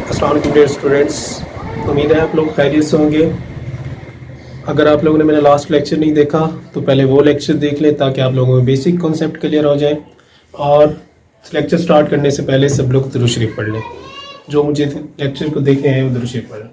अस्सलाम वालेकुम dear students, उम्मीद है आप लोग खैरियत से होंगे। अगर आप लोगों ने मेरा लास्ट लेक्चर नहीं देखा तो पहले वो लेक्चर देख लें ताकि आप लोगों में बेसिक कॉन्सेप्ट क्लियर हो जाए। और लेक्चर स्टार्ट करने से पहले सब लोग दुरूद शरीफ पढ़ लें। जो मुझे लेक्चर को देखे हैं वो दुरूद शरीफ पढ़ें।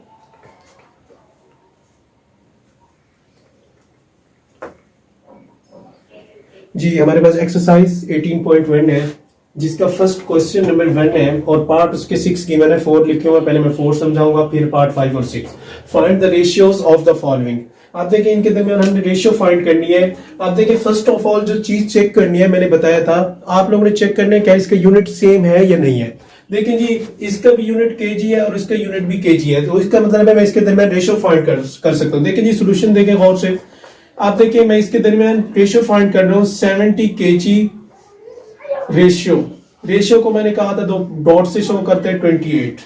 जी, हमारे पास एक्सरसाइज 18.1 है जिसका फर्स्ट क्वेश्चन नंबर 1 है और पार्ट उसके 6 की मैंने 4 लिखे हुए। पहले मैं 4 समझाऊंगा फिर पार्ट 5 और 6। Find the ratios of the following. आप देखिए इनके दरमियान हमने रेशियो फाइंड करनी है। आप देखिए फर्स्ट ऑफ ऑल जो चीज चेक करनी है मैंने बताया था आप लोगों ने चेक करना है क्या इसका यूनिट सेम है या नहीं है। देखिए जी, इसका भी यूनिट केजी है और इसका यूनिट भी केजी है, तो इसका मतलब है मैं इसके दरमियान रेशियो फाइंड कर सकता हूँ। देखिए जी, सोल्यूशन देखें गौर से। आप देखिए मैं इसके दरमियान रेशियो फाइंड कर रहा हूँ 70 केजी रेशियो को मैंने कहा था दो डॉट से शो करते हैं 28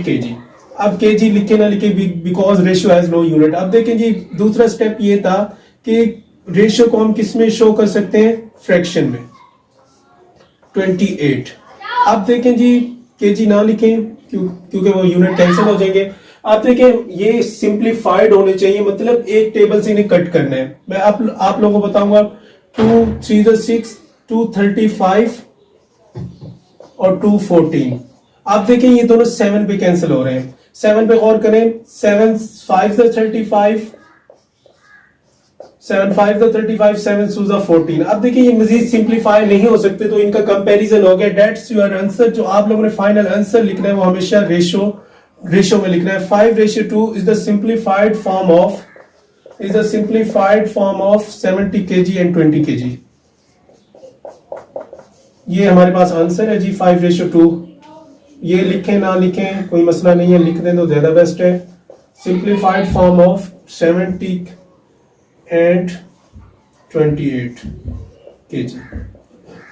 केजी। अब केजी लिखे ना लिखे because ratio has no unit. अब देखें जी, दूसरा स्टेप ये था कि रेशियो को हम किस में शो कर सकते हैं, फ्रैक्शन में 28। अब देखें जी, केजी ना लिखें क्योंकि वो यूनिट कैंसिल हो जाएंगे। आप देखें ये सिंप्लीफाइड होने चाहिए, मतलब एक टेबल से इन्हें कट करना है। मैं आप लोगों को बताऊंगा 2 3 6 235 और 214। आप देखें ये दोनों 7 पे कैंसिल हो रहे हैं। 7 पे गौर करें, 7 5 35 7 5 35 7 2 14। अब देखिए ये मजीद सिंप्लीफाई नहीं हो सकते तो इनका कंपैरिजन हो गया। That's your answer. जो आप लोगों ने फाइनल आंसर लिखना है वो हमेशा रेशियो में लिखना है। 5:2 is the simplified form of 70 kg and 20 kg। ये हमारे पास आंसर है जी 5:2। ये लिखें ना लिखें कोई मसला नहीं है, लिख दें तो ज्यादा बेस्ट है। Simplified form of 70 and 28 kg।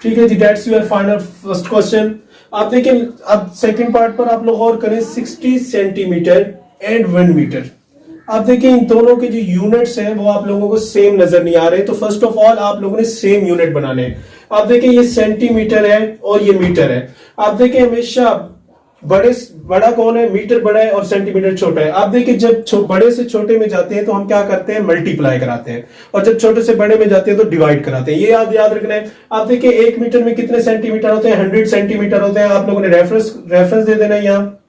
ठीक है जी, that's your final first question. आप देखें अब सेकंड पार्ट पर आप लोग और करें 60 सेंटीमीटर एंड 1 मीटर। आप देखें इन दोनों के जो यूनिट्स हैं वो आप लोगों को सेम नजर नहीं आ रहे, तो फर्स्ट ऑफ ऑल आप लोगों ने सेम यूनिट बनाने हैं। आप देखें ये सेंटीमीटर है और ये मीटर है। आप देखें हमेशा बड़ा कौन है, मीटर बड़ा है और सेंटीमीटर छोटा है। आप देखिए जब बड़े से छोटे में जाते हैं तो हम क्या करते हैं, मल्टीप्लाई कराते हैं, और जब छोटे से बड़े में जाते हैं तो डिवाइड कराते हैं। ये आप याद रखना है। आप देखिए 1 मीटर में कितने सेंटीमीटर होते हैं, 100 सेंटीमीटर होते हैं। आप लोगों ने रेफरेंस दे देना यहाँ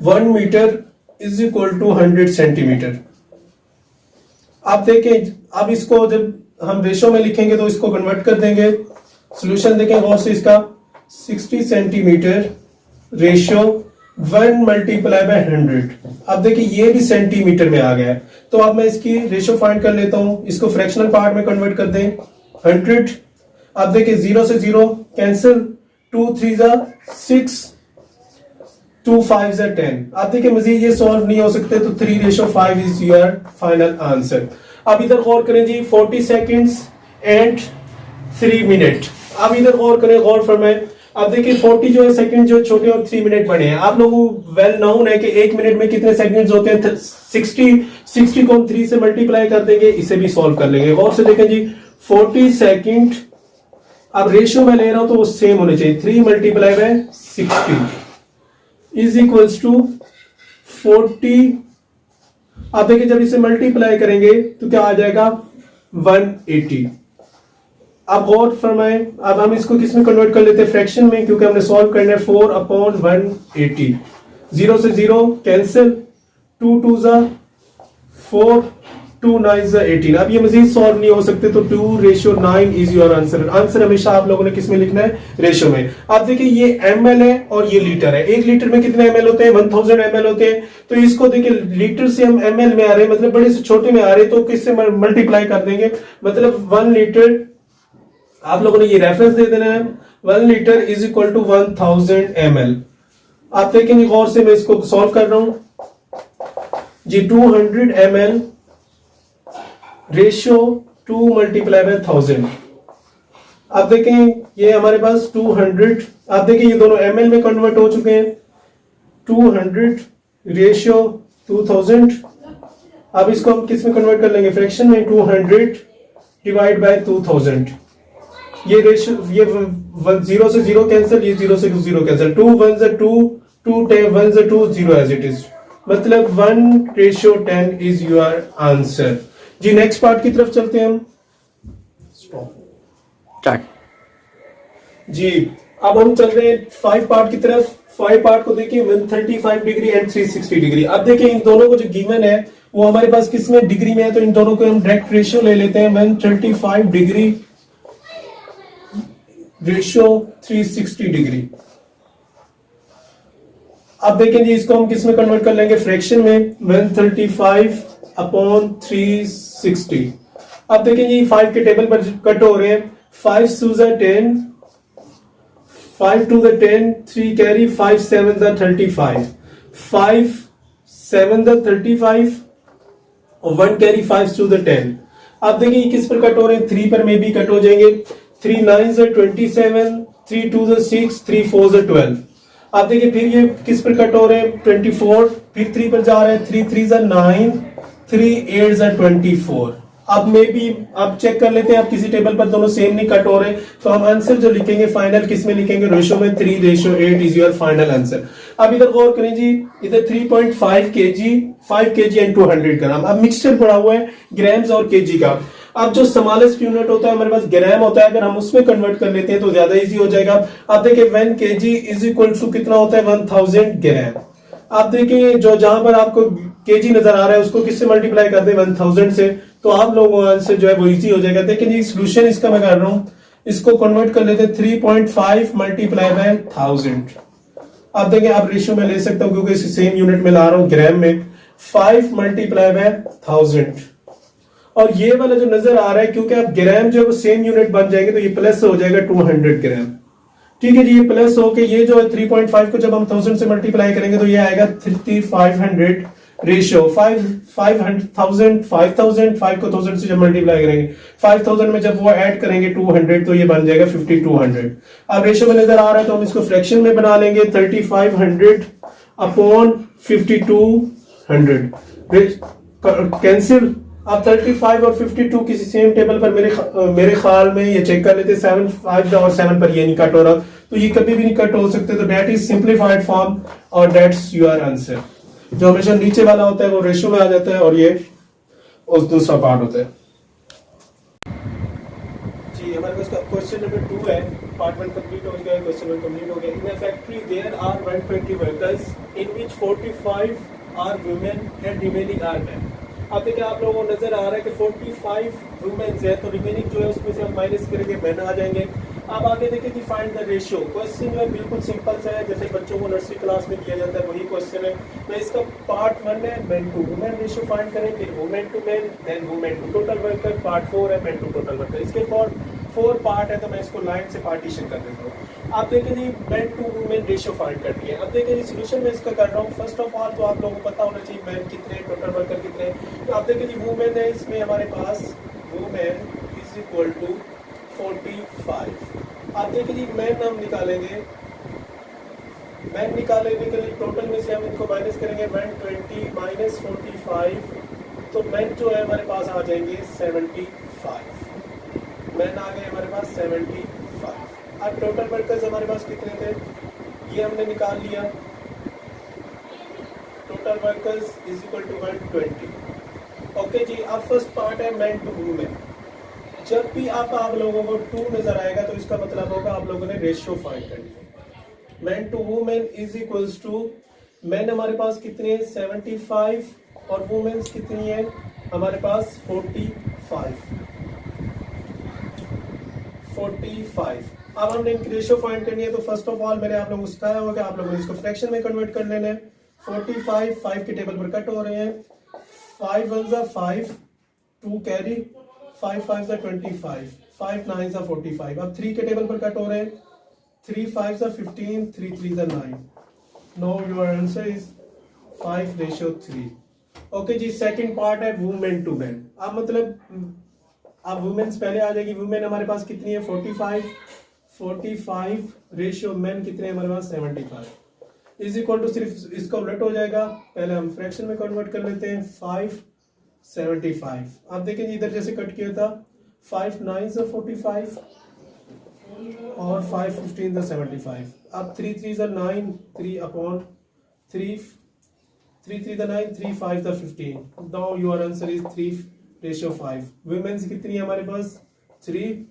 1 metre is equal to 100 centimetre. आप देखें अब इसको जब हम रेशो में लिखेंगे तो इसको कन्वर्ट कर देंगे। सॉल्यूशन देखें गौर से इसका 60 सेंटीमीटर रेशियो 1 मल्टीप्लाई बाय 100। अब देखिए ये भी सेंटीमीटर में आ गया है, तो अब मैं इसकी रेशियो फाइंड कर लेता हूं। इसको फ्रैक्शनल पार्ट में कन्वर्ट कर दें 100। अब देखिए 0 से 0 कैंसिल, 2 3 6 2 5 10। अब देखिए मजीद ये सॉल्व नहीं हो सकते तो 3:5 इज योर फाइनल आंसर। अब इधर गौर करें जी 40 सेकेंड्स एंड 3 मिनट। अब इधर गौर करें, गौर फरमाएं। अब देखिए 40 जो है सेकंड जो छोटे और 3 मिनट बने हैं। आप लोगों को वेल नोन है कि 1 मिनट में कितने सेकंड्स होते हैं। 60 को हम 3 से मल्टीप्लाई कर देंगे, इसे भी सॉल्व कर लेंगे। गौर से देखें जी 40 सेकंड, अब रेशियो में ले रहा हूं तो वो सेम होने चाहिए। 3 multiply by 60 is equals to 40। आप देखिए जब इसे मल्टीप्लाई करेंगे तो क्या आ जाएगा 180। अब गौर फरमाएं, अब हम इसको किस में कन्वर्ट कर लेते हैं, फ्रैक्शन में, क्योंकि हमने सॉल्व करना है 4/180। 0 से 0 कैंसिल, 2 2 4 2 9 18। अब ये मजीद सॉल्व नहीं हो सकते तो 2:9 इज योर आंसर। आंसर हमेशा आप लोगों ने किस में लिखना है, रेशियो में। आप देखिए ये ml है और ये लीटर है। 1 लीटर में कितने ml होते हैं, 1000 ml होते हैं। तो इसको देखिए लीटर से हम ml में आ रहे हैं, मतलब बड़े से छोटे में आ रहे हैं, तो किससे मल्टीप्लाई कर देंगे, मतलब 1 लीटर। आप लोगों ने ये रेफरेंस दे देना है 1 litre is equal to 1000 ml। आप देखेंगे गौर से, मैं इसको सॉल्व कर रहा हूं जी। 200 ml रेशियो 2 मल्टीप्लाई बाय 1000। आप देखें ये हमारे पास 200, आप देखें ये दोनों ml में कन्वर्ट हो चुके हैं। 200 रेशियो 2000। अब इसको हम किस में कन्वर्ट कर लेंगे, फ्रैक्शन में। 200 डिवाइड बाय 2000 ये रेशियो, ये 0 से 0 कैंसिल, ये 0 से 0 कैंसिल, 2 1 2, 2 10 1 2, 0 एज इट इज, मतलब 1:10 इज योर आंसर। जी नेक्स्ट पार्ट की तरफ चलते हैं हम। स्टार्ट। जी अब हम चल रहे हैं 5 पार्ट की तरफ। 5 पार्ट को देखिए 135 डिग्री एंड 360 डिग्री। अब देखिए इन दोनों को जो गिवन है वो हमारे पास किस में डिग्री में है, तो इन दोनों को हम डायरेक्ट रेशियो ले लेते हैं। 135 डिग्री रेशियो 360 डिग्री। अब देखेंगे इसको हम किस में कन्वर्ट कर लेंगे, फ्रैक्शन में। 135 अपॉन 360। अब देखेंगे ये 5 के टेबल पर कट हो रहे हैं। 5 2 10, 5 2 10, 3 कैरी, 5 7 35, 5 7 35 और 1 कैरी, 5 2 10। अब देखिए किस पर कट हो रहे हैं, 3 पर में भी कट हो जाएंगे। 3 9 27, 3 2 6, 3 4 12। अब देखिए फिर ये किस पर कट हो रहे हैं, 24, फिर 3 पर जा रहे हैं। 3 3 9, 3 8 24। अब में भी अब चेक कर लेते हैं, अब किसी टेबल पर दोनों सेम नहीं कट हो रहे, तो हम आंसर जो लिखेंगे फाइनल किस में लिखेंगे, रेशियो में। 3:8 इज योर फाइनल आंसर। अब इधर गौर करें जी, इधर 3.5 kg, 5 kg एंड 200 ग्राम। अब मिक्सचर पड़ा हुआ है ग्राम्स और केजी का। अब जो स्मॉलेस्ट यूनिट होता है हमारे पास ग्राम होता है, अगर हम उसमें कन्वर्ट कर लेते हैं तो ज्यादा इजी हो जाएगा। अब देखिए 1 kg इज इक्वल टू कितना होता है, 1000 ग्राम। आप देखिए जो जहां पर आपको केजी नजर आ रहा है उसको किससे मल्टीप्लाई कर दे, 1000 से, तो आप लोगों का आंसर जो है वो इजी हो जाएगा। देखिए ये सोल्यूशन इसका मैं कर रहा हूं, इसको कन्वर्ट कर लेते हैं 3.5 मल्टीप्लाई बाय 1000। अब देखिए आप रेशियो में ले सकता हूं क्योंकि सेम यूनिट में ला रहा हूं ग्राम में। 5 मल्टीप्लाई बाय 1000 और ये वाला जो नजर आ रहा है, क्योंकि आप ग्राम जो है वो सेम यूनिट बन जाएंगे तो ये प्लस हो जाएगा 200 ग्राम। ठीक है जी, ये प्लस होके ये जो है 3.5 को जब हम 1000 से मल्टीप्लाई करेंगे तो ये आएगा 3500 रेशियो। 5000 5 को 1000 से जब मल्टीप्लाई करेंगे, 5000 में जब वो ऐड करेंगे 200 तो ये बन जाएगा 5200। अब रेशियो में नजर आ रहा है तो हम इसको फ्रैक्शन में बना लेंगे। 3500 अपॉन 5200 कैंसिल। अब 35 और 52 किसी सेम टेबल पर मेरे ख्याल में ये चेक कर लेते। 7 5 और 7 पर ये नहीं कट हो रहा, तो ये कभी भी नहीं कट हो सकते, तो दैट इज सिंप्लीफाइड फॉर्म और दैट्स योर आंसर। जो हमेशा नीचे वाला होता है वो रेशियो में आ जाता है और ये उस दूसरा पार्ट होता है। जी हमारे पास क्वेश्चन नंबर 2 है। पार्ट 1 कंप्लीट हो गया, क्वेश्चन 1 कंप्लीट हो गया। In a factory there are 120 workers in which 45 are women and remaining are men. अब देखिए आप लोगों को नजर आ रहा है कि 45 वुमेन्स है, तो रिमेनिंग जो है उसमें से हम माइनस करेंगे, मेन आ जाएंगे। अब आगे देखिए कि फाइंड द रेशियो। क्वेश्चन जो है बिल्कुल सिंपल सा है, जैसे बच्चों को नर्सरी क्लास में दिया जाता है वही क्वेश्चन है। तो इसका पार्ट 1 है men to women ratio find करें, फिर women to men, then women to total worker. Part 4 है मेन टू टोटल वर्कर। इसके 4 पार्ट है, तो मैं इसको लाइन से पार्टीशन कर देता हूँ। आप देखें जी men to women ratio find करनी है। अब देखें जी सोल्यूशन में इसका कर रहा हूँ। फर्स्ट ऑफ ऑल तो आप लोगों को पता होना चाहिए मैन कितने, टोटल वर्कर कितने। तो आप देखें जी वुमेन है, इसमें हमारे पास वुमेन इज इक्वल टू 45। आप देखिए जी मैन हम निकालेंगे, मैन निकालने के लिए टोटल में से हम इनको माइनस करेंगे। 120 माइनस 45, तो मैन जो है हमारे पास आ जाएंगे 75। मैन आ गए हमारे पास 75। अब टोटल वर्कर्स हमारे पास कितने थे ये हमने निकाल लिया। Total workers is equal to 120। Okay जी, अब फर्स्ट पार्ट है मैन टू वुमेन। जब भी आप लोगों को 2 नजर आएगा तो इसका मतलब होगा आप लोगों ने रेशियो फाइंड करनी है। Man to women is equals to, man हमारे पास कितने हैं 75 और वुमेन्स कितनी है हमारे पास 45। अब हमने इनकी रेशियो फाइंड करनी है, तो फर्स्ट ऑफ ऑल मैंने आप लोगों को सिखाया होगा, आप लोगों ने इसको फ्रैक्शन में कन्वर्ट कर लेना है। 45 5 के टेबल पर कट हो रहे हैं। 5 1 जा 5, 2 कैरी, 5 5 जा 25, 5 9 जा 45। अब 3 के टेबल पर कट हो रहे हैं। 3 5 जा 15, 3 3 जा 9। No your answer is 5:3। Okay जी, सेकंड पार्ट है वुमेन टू मैन। अब मतलब अब वुमेन्स पहले आ जाएगी। वुमेन हमारे पास कितनी है 45 रेशियो मैन कितने हमारे पास 75 इज इक्वल टू, सिर्फ इसका उलट हो जाएगा। पहले हम फ्रैक्शन में कन्वर्ट कर लेते हैं। 5 75। आप देखें इधर जैसे कट किया था 5 9 45, और 5 15 द 75। अब 3 3 द 9, 3 अपॉन 3, 3 3 द 9, 3 5 द 15। Now your answer is 3:5। Womens कितनी है हमारे पास 3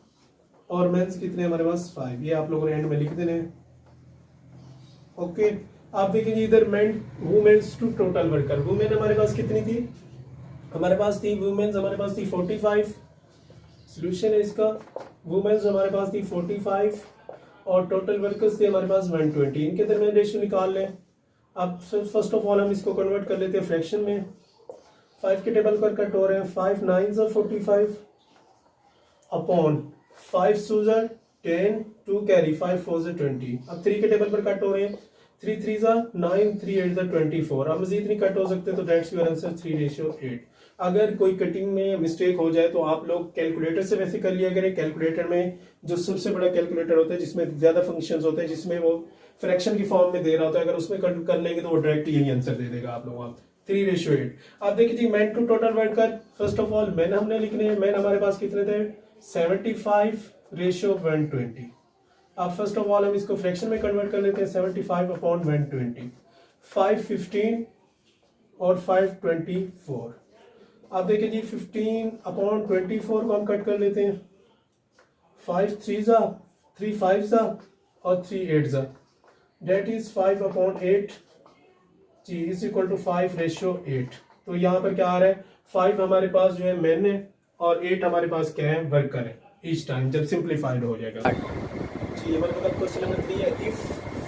और मेंस कितने हमारे पास 5। ये आप लोगों ने एंड में लिख देने। ओके, आप देखेंगे इधर men womens to total worker. Women हमारे पास कितनी थी, हमारे पास थी वुमेन्स हमारे पास थी 45। सोल्यूशन है इसका, वुमेन्स हमारे पास थी 45 और टोटल वर्कर्स थे हमारे पास 120। इनके दरमियान रेशियो निकाल लें। अब फर्स्ट ऑफ ऑल हम इसको कन्वर्ट कर लेते हैं फ्रैक्शन में। 5 के टेबल पर कट हो रहे हैं, 5 9 45 अपॉन 5 2 10, 2 कैरी 5 4 20। अब 3 के टेबल पर कट हो रहे हैं, 3 3 9, 3 8 24। अब मजीद नहीं कट हो सकते तो दैट्स योर आंसर 3:8। अगर कोई कटिंग में मिस्टेक हो जाए तो आप लोग कैलकुलेटर से वैसे कर लिया करें। कैलकुलेटर में जो सबसे बड़ा कैलकुलेटर होता है जिसमें ज्यादा फंक्शंस होते हैं, जिसमें वो फ्रैक्शन की फॉर्म में दे रहा होता है, अगर उसमें कट कर लेंगे तो वो डायरेक्ट यही आंसर दे देगा आप लोगों का 3:8। आप देखिए जी man to total worker. First of all man हमने लिखने हैं, मैन हमारे पास कितने थे 75:120। अब फर्स्ट ऑफ ऑल हम इसको फ्रैक्शन में कन्वर्ट कर लेते हैं। 75 अपॉन 120, 5 15 और 5 24। अब देखिए जी 15 अपॉन 24 को हम कट कर लेते हैं। 5 3 3 5 और 3 8 डेट इज 5 अपॉन 8 जी इज इक्वल टू 5:8। तो यहाँ पर क्या आ रहा है 5 हमारे पास जो है मैन है और 8 हमारे पास क्या है वर्कर है। ईच टाइम जब सिंप्लीफाइड हो जाएगा जी। हमारे पास क्वेश्चन नंबर 3 है, if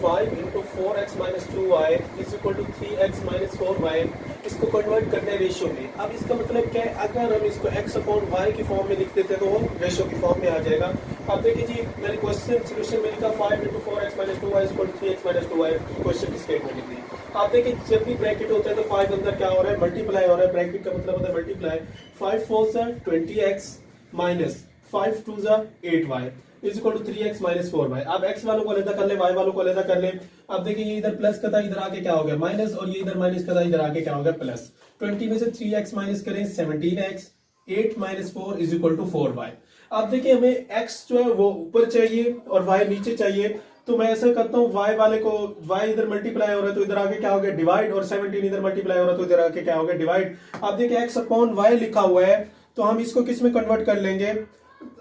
5 into 4x minus 2y is equal to 3x minus 4y। इसको कन्वर्ट करना है रेशियो में। अब इसका मतलब क्या है, अगर हम इसको x अपॉन y की फॉर्म में लिख देते हैं तो वो रेशियो की फॉर्म में आ जाएगा। अब देखिए जी मैंने क्वेश्चन सोल्यूशन में लिखा 5 into 4x minus 2y is equal to 3x minus 2y। Question की स्टेटमेंट लिख दी। आप देखिए जब भी ब्रैकेट होता है तो 5 अंदर क्या हो रहा है मल्टीप्लाई हो रहा है। ब्रैकेट का मतलब होता है multiply. 5 4 20x minus 5 2 8y is equal to 3x minus 4y। अब x वालों को अलग कर ले, y वालों को अलग कर ले। अब देखिए ये इधर प्लस का था, इधर आके क्या हो गया माइनस, और ये इधर माइनस का था, इधर आके क्या हो गया प्लस। 20 में से 3x माइनस करें 17x, 8 minus 4 is equal to 4y। अब देखिए हमें x जो है वो ऊपर चाहिए और y नीचे चाहिए, तो मैं ऐसा करता हूँ y वाले को, y इधर मल्टीप्लाई हो रहा है तो इधर आके क्या हो गया डिवाइड, और 17 इधर मल्टीप्लाई हो रहा है तो इधर आके क्या हो गया डिवाइड। अब देखिए x अपॉन y लिखा हुआ है तो हम इसको किस में कन्वर्ट कर लेंगे,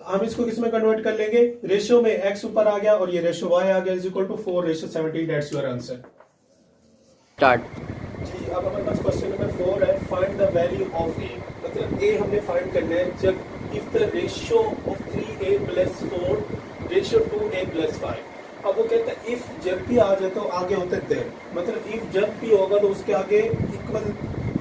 हम इसको किस में कन्वर्ट कर लेंगे रेशियो में। x ऊपर आ गया और ये रेशियो y आ गया is equal to 4:17। That's your answer. Start जी अब हमारे पास क्वेश्चन नंबर 4 है, find the value of a। मतलब a हमने फाइंड करना है जब if the ratio of 3a + 4 ratio 2a + 5। अब वो कहता है इफ जब भी आ जाए तो आगे होता है देन, मतलब इफ जब भी होगा तो उसके आगे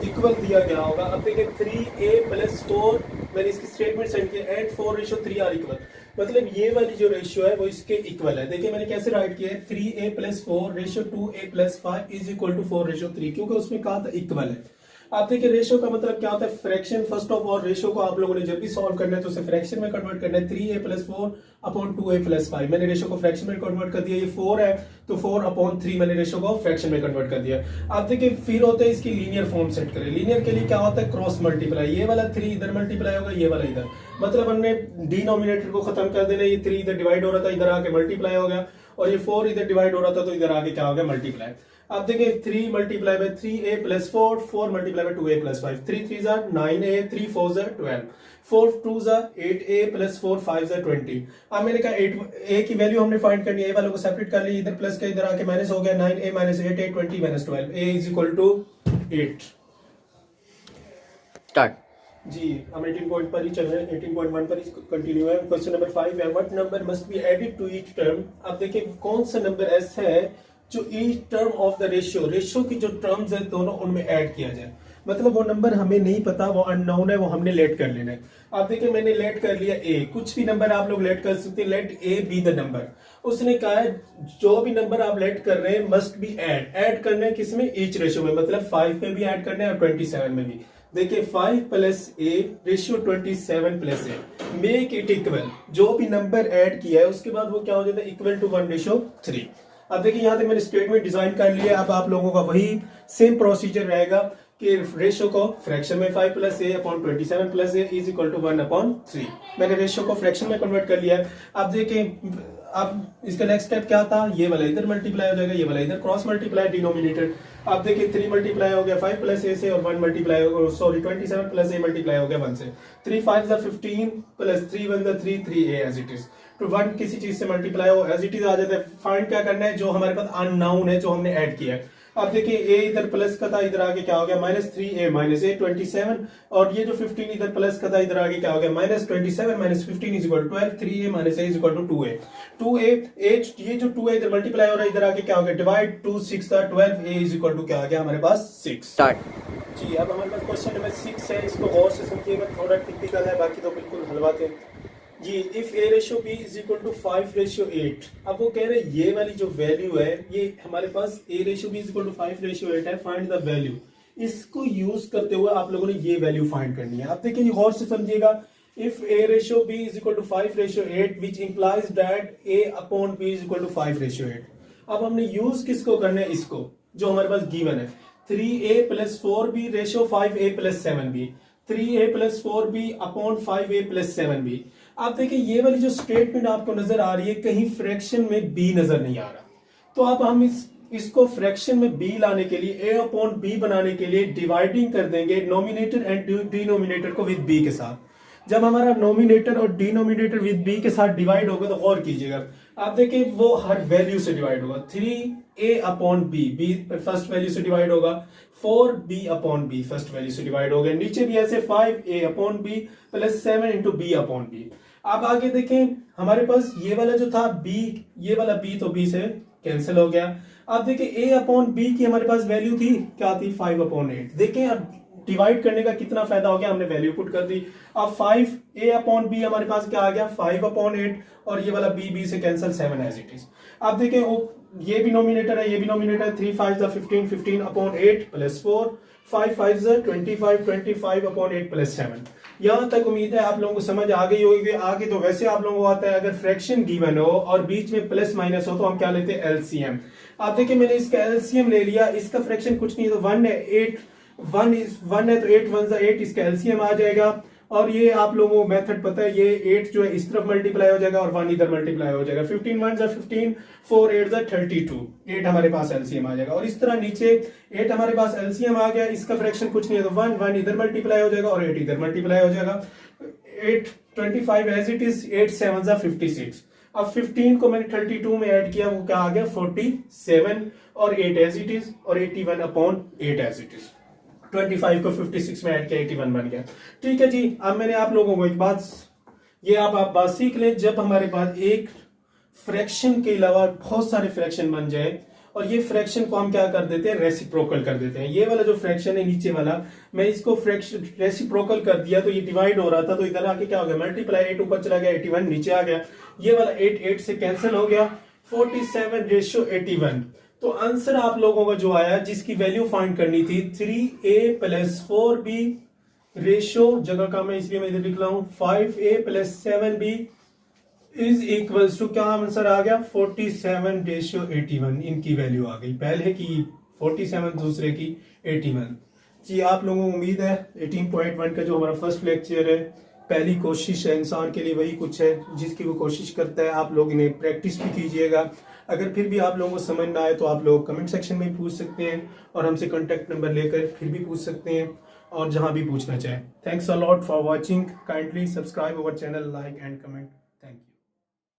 इक्वल दिया गया होगा। अब देखिए 3a + 4 मैंने इसकी स्टेटमेंट सेंड किया एंड 4:3 आर इक्वल, मतलब ये वाली जो रेशियो है वो इसके इक्वल है। देखिए मैंने कैसे राइट किया है 3a + 4 ratio 2a + 5 is equal to 4:3, क्योंकि उसमें कहा था इक्वल है। आप देखिए रेशियो का मतलब क्या होता है fraction. First of all ratio को आप लोगों ने जब भी सॉल्व करना है तो उसे फ्रैक्शन में कन्वर्ट करना है। 3a + 4 अपॉन 2a + 5 मैंने रेशियो को फ्रैक्शन में कन्वर्ट कर दिया। ये 4 है तो 4/3 मैंने रेशियो को फ्रैक्शन में कन्वर्ट कर दिया। आप देखिए फिर होता है इसकी लीनियर फॉर्म सेट करें। लीनियर के लिए क्या होता है क्रॉस मल्टीप्लाई, ये वाला 3 इधर मल्टीप्लाई होगा, ये वाला इधर, मतलब हमने डिनोमिनेटर को खत्म कर देना। ये 3 इधर डिवाइड हो रहा था, इधर आके मल्टीप्लाई हो गया, और ये 4 इधर डिवाइड हो रहा था तो इधर आके क्या हो गया मल्टीप्लाई। अब देखिए 3 multiply bye 3a + 4, 4 multiply by 2a + 5, 3 3 9a, 3 4 12, 4 2 8a + 4 5 20। अब मैंने कहा 8a की वैल्यू हमने फाइंड करनी है, ए वालों को सेपरेट कर लिया, इधर प्लस का इधर आके माइनस हो गया, 9a - 8 8 20 - 12 a is equal to 8। Start जी हम 18 पॉइंट पर ही चल रहे हैं, 18.1 पर ही कंटिन्यू है। क्वेश्चन नंबर 5 है, what number must be added to each term. अब देखिए कौन सा नंबर ऐसा है जो each term of the ratio की जो टर्म्स है दोनों उनमें ऐड किया जाए। मतलब वो नंबर हमें नहीं पता, वो अननोन है, वो हमने लेट कर लेना है। आप देखिए मैंने लेट कर लिया a, कुछ भी नंबर आप लोग लेट कर सकते हैं, let a be the number. उसने कहा है जो भी नंबर आप लेट कर रहे हैं मस्ट बी ऐड करना है किसमें ईच रेशियो में, मतलब 5 में भी ऐड करना है और 27 में भी। देखिए 5 + a ratio 27 + a make it equal, जो भी नंबर ऐड किया है उसके बाद वो क्या हो जाता है इक्वल टू 1:3। अब देखिए यहाँ तक मैंने स्टेटमेंट डिजाइन कर लिया। अब आप लोगों का वही सेम प्रोसीजर रहेगा कि रेशियो को फ्रैक्शन में 5 + a upon 27 + a is equal to 1/3। मैंने रेशियो को फ्रैक्शन में कन्वर्ट कर लिया है। अब देखिए अब इसका नेक्स्ट स्टेप क्या था, ये वाला इधर मल्टीप्लाई हो जाएगा, ये वाला इधर क्रॉस मल्टीप्लाई डिनोमिनेटर। अब देखिए 3 मल्टीप्लाई हो गया 5 प्लस ए से और 1 multiply sorry 27 plus a multiply हो गया 1 से। 3 5 15 plus 3 1 3 3 a as it is. तो 1 किसी चीज से मल्टीप्लाई हो एज इट इज आ जाता है। फाइंड क्या करना है, जो हमारे पास अननाउन है जो हमने ऐड किया है। अब देखिए ए इधर प्लस का था, इधर आगे क्या हो गया -3a माइनस ए 27, और ये जो 15 इधर प्लस का था, इधर आगे क्या हो गया -27 minus 15 is equal to 12, 3a minus a is equal to 2a। 2a ये जो 2a इधर मल्टीप्लाई हो रहा है, इधर आगे क्या हो गया डिवाइड 2 6 था 12a इज इक्वल टू क्या आ गया हमारे पास 6। स्टार्ट। जी अब हमारे पास क्वेश्चन नंबर 6 है, इसको गौर से समझिएगा, थोड़ा टिपिकल है, बाकी तो बिल्कुल हलवा थे जी। If a ratio b is equal to 5 ratio 8, अब वो कह रहे हैं ये वाली जो वैल्यू है, ये हमारे पास a ratio b is equal to 5 ratio 8 है, फाइंड द वैल्यू। इसको यूज करते हुए आप लोगों ने ये वैल्यू फाइंड करनी है। अब देखिए गौर से समझिएगा, if a ratio b is equal to 5 ratio 8 which implies that a upon b is equal to 5 ratio 8। अब हमने यूज किसको करना है, इसको जो हमारे पास गिवन है 3a plus 4b ratio 5a plus 7b, 3a plus 4b upon 5a plus 7b। आप देखिए ये वाली जो स्टेटमेंट आपको नजर आ रही है, कहीं फ्रैक्शन में b नजर नहीं आ रहा, तो अब हम इसको फ्रैक्शन में b लाने के लिए a अपॉन b बनाने के लिए डिवाइडिंग कर देंगे नोमिनेटर एंड डिनोमिनेटर को विद b के साथ। जब हमारा नोमिनेटर और डिनोमिनेटर विद b के साथ डिवाइड होगा तो गौर कीजिएगा, आप देखिए वो हर वैल्यू से डिवाइड होगा। 3a upon b first value से डिवाइड होगा, 4b upon b first value से डिवाइड हो गया, नीचे भी ऐसे 5a upon b plus 7 into b upon b। अब आगे देखें हमारे पास ये वाला जो था b, ये वाला b तो b से कैंसिल हो गया। अब देखिए a अपॉन b की हमारे पास वैल्यू थी क्या थी 5 अपॉन 8। देखें अब डिवाइड करने का कितना फायदा हो गया, हमने वैल्यू पुट कर दी। अब 5a अपॉन b हमारे पास क्या आ गया 5 अपॉन 8, और ये वाला b से कैंसिल 7 एज इट इज। अब देखें ये भी नोमिनेटर है, ये भी नोमिनेटर है, 3 5 15 15 अपॉन 8 प्लस 4, 5 5 25 25 अपॉन 8 प्लस 7। यहाँ तक उम्मीद है आप लोगों को समझ आ गई होगी। आगे तो वैसे आप लोगों को आता है, अगर फ्रैक्शन गिवन हो और बीच में प्लस माइनस हो तो हम क्या लेते हैं एलसीएम। आप देखिए मैंने इसका एलसीएम ले लिया, इसका फ्रैक्शन कुछ नहीं है तो 1 है, 1 है तो 8 1 8, इसका एलसीएम आ जाएगा। और ये आप लोगों को मेथड पता है, ये 8 जो है इस तरफ मल्टीप्लाई हो जाएगा और 1 इधर मल्टीप्लाई हो जाएगा। 15 1 15, 4 8 32, 8 हमारे पास एलसीएम आ जाएगा। और इस तरह नीचे 8 हमारे पास एलसीएम आ गया, इसका फ्रैक्शन कुछ नहीं है तो 1 इधर मल्टीप्लाई हो जाएगा और 8 इधर मल्टीप्लाई हो जाएगा। 8 25 एज इट इज, 8 7 56। अब 15 को मैंने 32 में ऐड किया, वो क्या आ गया 47, और 8 एज इट इज, और 81 अपॉन 8 एज इट इज। 25 को 56 में ऐड किया 81 बन गया। ठीक है जी। अब मैंने आप लोगों को एक बात, ये आप बात सीख लें, जब हमारे पास एक फ्रैक्शन के अलावा बहुत सारे फ्रैक्शन बन जाए और ये फ्रैक्शन को हम क्या कर देते हैं रेसिप्रोकल कर देते हैं। ये वाला जो फ्रैक्शन है नीचे वाला, मैं इसको फ्रैक्शन रेसिप्रोकल कर दिया तो ये डिवाइड हो रहा था, तो इधर आके क्या हो गया मल्टीप्लाई, 8 ऊपर चला गया 81 नीचे आ गया, ये वाला 8 8 से कैंसिल हो गया, 47 रेशियो 81। तो आंसर आप लोगों का जो आया, जिसकी वैल्यू फाइंड करनी थी 3a प्लस 4b रेशियो, जगह का मैं इसलिए मैं इधर लिख रहा हूं 5a plus 7b is equals to क्या आंसर आ गया 47 रेशियो 81। इनकी वैल्यू आ गई, पहले की 47 दूसरे की 81। जी आप लोगों को उम्मीद है 18.1 का जो हमारा फर्स्ट लेक्चर है, पहली कोशिश है इंसान के लिए, वही कुछ है जिसकी वो कोशिश करता है। आप लोग इन्हें प्रैक्टिस भी कीजिएगा। अगर फिर भी आप लोगों को समझ ना आए तो आप लोग कमेंट सेक्शन में पूछ सकते हैं और हमसे कॉन्टैक्ट नंबर लेकर फिर भी पूछ सकते हैं, और जहां भी पूछना चाहें। Thanks a lot for watching, kindly subscribe our channel, like and comment. Thank you.